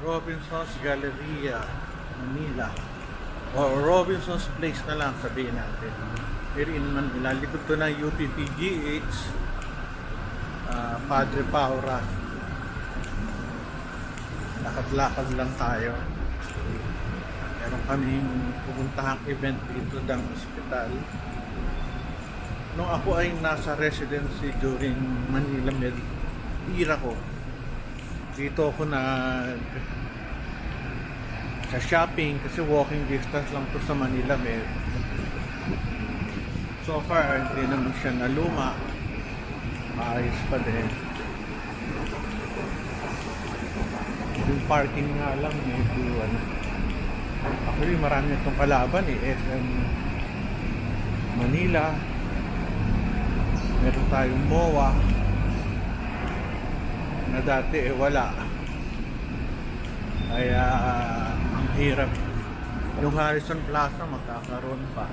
Robinson's Galleria, Manila. O Robinson's Place na lang sabihin natin. Here in Manila, likod to ng UPPGH, Padre Paura. Lakad-lakad lang tayo. Meron kaming pupuntahang event dito ng ospital. Nung ako ay nasa residency during Manila Med era ko, dito ako sa shopping kasi walking distance lang to sa Manila Med. So far, hindi naman siya naluma. Maayos pa din. Yung parking nga lang medyo actually marami itong kalaban SM Manila, meron tayong MOA na dati wala, kaya ang hirap. Yung Harrison Plaza magkakaroon pa.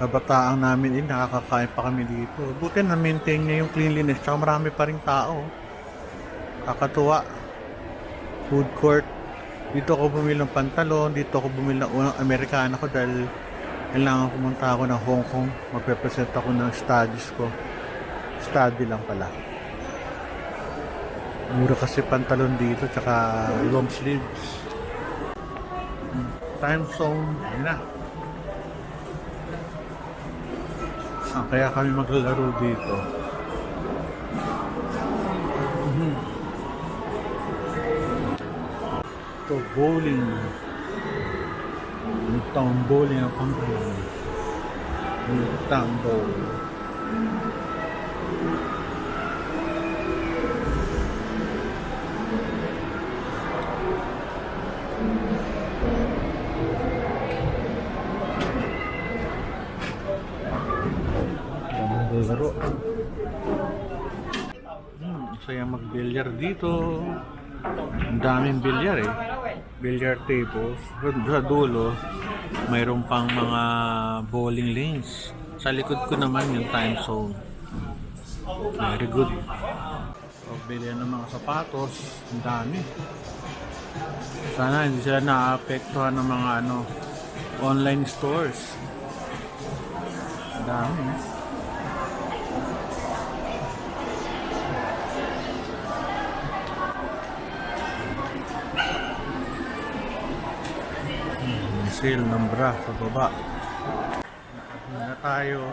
Kabataan namin nakakakain pa kami dito. Buti na maintain niya yung cleanliness, tsaka marami pa rin tao. Kakatuwa. Food court. Dito ako bumili ng pantalon, dito ako bumili ng unang Amerikana ko dahil kailangan pumunta ako ng Hong Kong. Magpe-present ako ng studies ko. Study lang pala. Mura kasi pantalon dito, tsaka long sleeves. Time zone, yun na. Kaya kami maglalaro dito. Ito, bowling. Midtown bowling ang pangalan. Midtown bowl. Laro. Saya mag-bilyar dito. Ang daming bilyar eh. Billiard tables. Sa dulo, mayroon pang mga bowling lanes. Sa likod ko naman yung time zone. Very good. Pagbilihan ng mga sapatos, ang dami. Sana hindi sila naapektuhan ng mga online stores. Ang dami. Sale ng bra sa baba. Na tayo.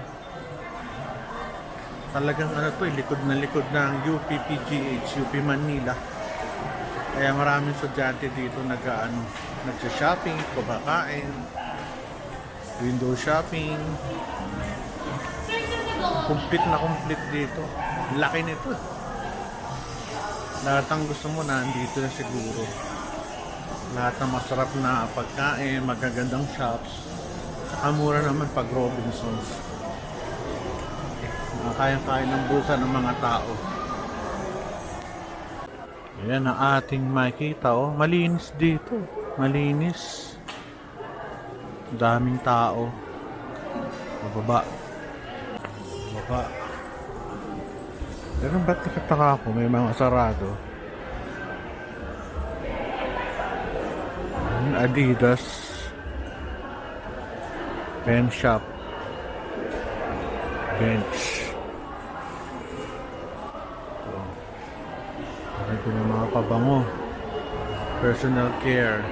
Talagang to, likod ng UPPGH, UP Manila. Kaya maraming estudyante dito nagsa-shopping, kumakain, window shopping. Complete dito. Laki nito. Lahat ang gusto mo nandito na siguro. Lahat ng masarap na pagkain, magagandang shops. Saka mura naman pag Robinson's. Kayang-kaya ng bulsa ng mga tao. Ayan ang ating makikita. Malinis dito. Malinis. Daming tao. Bababa. Pero ba't nakataka ako? May mga sarado. Adidas pen shop, bench. Ito na mga pabango, personal care.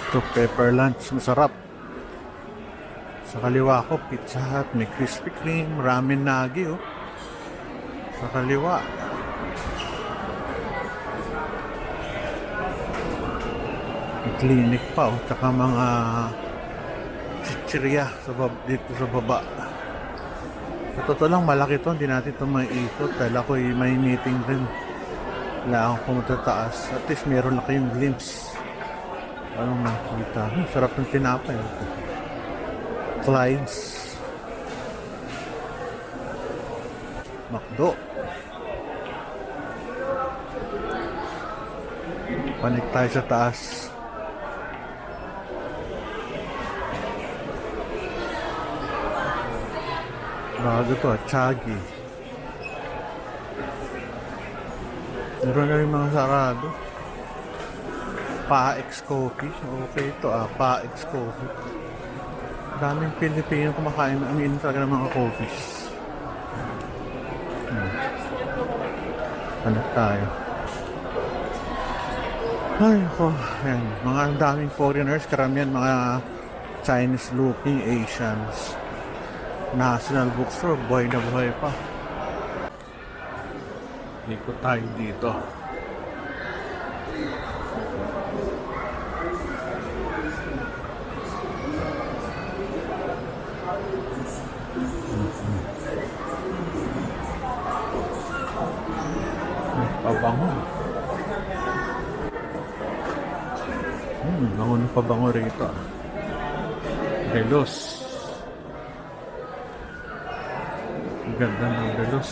Ito pepper lunch, masarap. Sa kaliwa ko, Pizza Hut, may Krispy Kreme, ramen nagi sa kaliwa. May clinic pa tsaka mga chichirya dito sa baba. Sa totoo lang, malaki to, hindi natin ito maiikot dahil ako may meeting rin. Kailangan ko pumunta taas. At least meron na kayong glimpse. Anong nakikita? Sarap ng tinapay. Clyde's, McDo. Panik tayo sa taas. Bago to, Chagi. Meron na rin mga sarado. Pa-X Coffee. Okay ito Pa-X Coffee. Daming Pilipino kumakain. Ang ino talaga ng mga coffees. Hanap tayo. Ay, ako. Ayan. Mga daming foreigners. Karamihan mga Chinese looking Asians. National Bookstore. Buhay na buhay pa. Ikot tayo dito. Pabango. Bango ng pabango rito. Delos. Ang ganda ng Delos.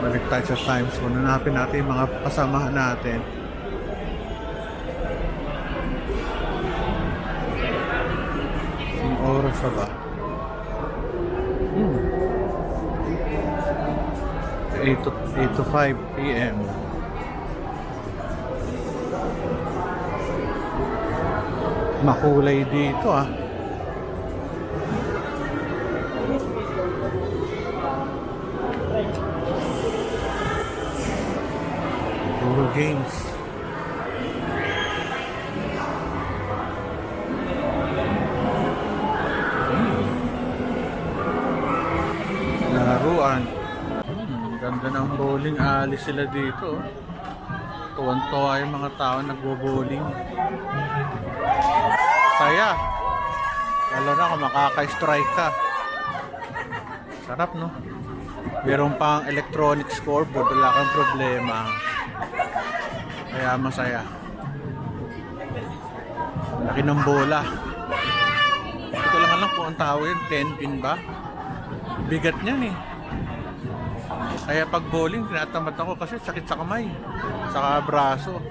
Balik tayo sa Times. Hanapin natin yung mga kasamahan natin. Ang oras na ba? 8 to 5 p.m. Makulay dito Puro games. Laruan. Ganda ng bowling alley sila dito. Tuwan-tuwa yung mga tao nagbo-bowling. Saya. Lalo na kung makaka-strike ka. Sarap, no? Meron pang electronic scoreboard. Wala kang problema. Kaya masaya. Laki ng bola. Hindi ko lang alam kung ang tawag yun. 10 pin ba? Bigat niyan eh. Kaya pag bowling, tinatamad ako kasi sakit sa kamay. Saka braso.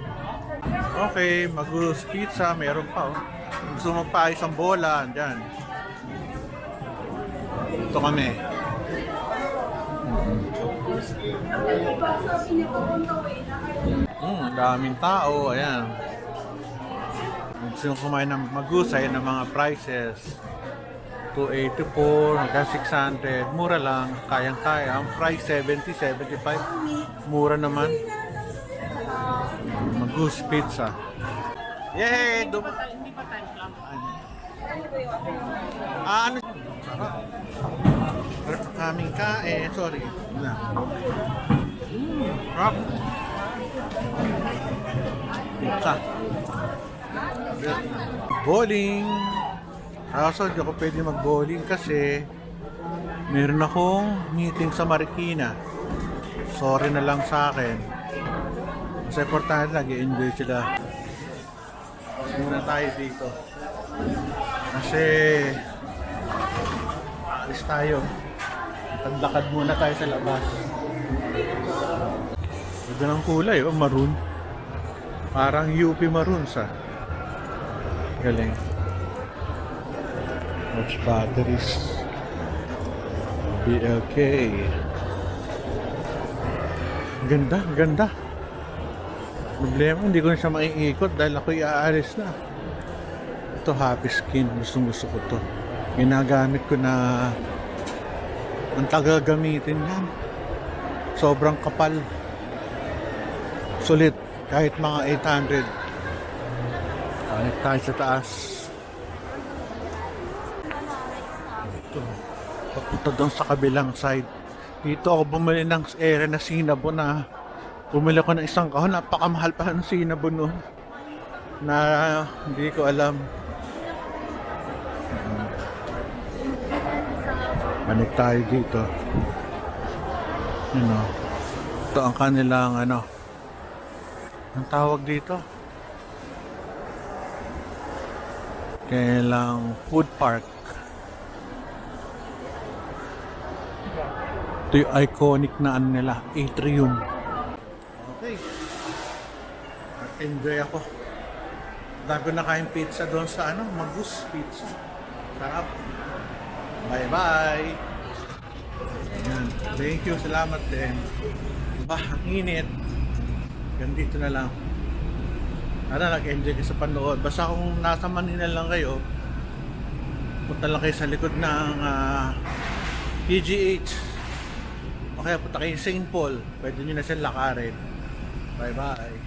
Okay, Magu's Pizza. Meron pa Gusto magpaayos ang bola. Andyan. Ito kami. Daming tao. Ayan. Gusto nyo kumain ng Magu's, ayan ang mga prices. 284 hanggang 600. Mura lang. Kayang-kaya. Ang price 70, 75. Mura naman. Magu's Pizza. Yay! Hindi pa time lang. Ano? Sarap kaming kain. Sorry. Sarap. Pizza. Bowling. Kaso di ako pwede mag-bowling kasi meron akong meeting sa Marikina. Sorry na lang sa akin. Mas importante lagi enjoy sila. Muna tayo dito. Kasi alis tayo. Tandakad muna tayo sa labas. Ganda ng kulay, maroon. Parang UP Maroons Galing. Watch batteries. BLK. Ganda, ganda. Problema, hindi ko na siya maiikot dahil ako iaalis na. Ito, Happy Skin. Gusto ko to. Ginagamit ko na ang tagagamitin yan. Sobrang kapal. Sulit. Kahit mga 800. Balik tayo sa taas. Ito. Papunta doon sa kabilang side. Dito ako bumili ng area na Cinnabon na bumili ko ng isang kahon. Napakamahal pa ng Cinnabon noon. Na hindi ko alam. Balik tayo dito. Ito ang kanilang ang tawag dito. Kailang food park. Ito yung iconic na nila, atrium. Okay. Enjoy ako. Dami ko nakain pizza doon sa ano, Magus Pizza. Sarap. Bye-bye. Ayan. Thank you. Salamat din. Bah, ang init. Ganito na lang. Sana nag-enjoy kayo sa panood. Basta kung nasa Manila lang kayo, punta lang kayo sa likod ng PGH. O kaya punta kayo sa St. Paul. Pwede nyo na siyang lakarin. Bye-bye.